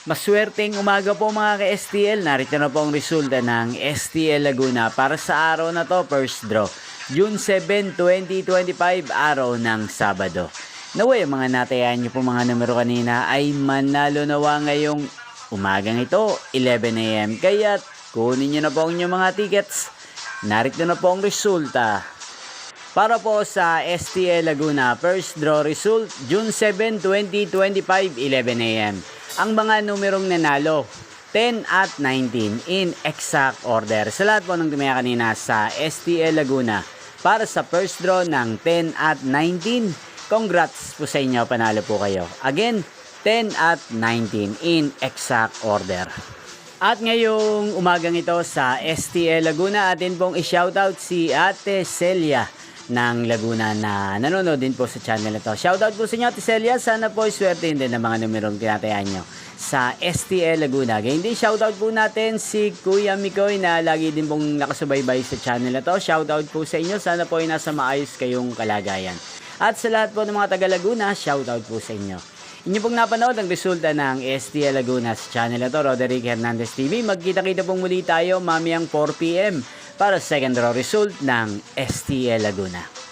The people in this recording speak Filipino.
Maswerteng umaga po mga ka-STL. Narito na po ang resulta ng STL Laguna para sa araw na to, first draw. June 7, 2025, araw ng Sabado. Naway, ang mga natayaan nyo po mga numero kanina ay manalo nawa ngayong umagang ito, 11 AM. Kaya kunin nyo na po ang inyong mga tickets. Narito na po ang resulta. Para po sa STL Laguna, first draw result, June 7, 2025, 11 AM. Ang mga numerong nanalo, 10 at 19 in exact order. Sa lahat po ng tumaya kanina sa STL Laguna, para sa first draw ng 10 at 19, congrats po sa inyo, panalo po kayo. Again, 10 at 19 in exact order. At ngayong umagang ito sa STL Laguna, atin pong i-shoutout si Ate Celia ng Laguna na nanonood din po sa channel na to. Shoutout po sa inyo, Ate Celia. Sana po swerte din ng mga numerong tinatayaan nyo sa STL Laguna. Ganyan din, shoutout po natin si Kuya Mikoy na lagi din pong nakasubaybay sa channel na to. Shoutout po sa inyo. Sana po ay nasa maayos kayong kalagayan. At sa lahat po ng mga taga Laguna, shoutout po sa inyo. Inyo pong napanood ang resulta ng STL Laguna sa channel na to, Roderick Hernandez TV. Magkita-kita pong muli tayo mamayang 4 PM para sa second draw result ng STL Laguna.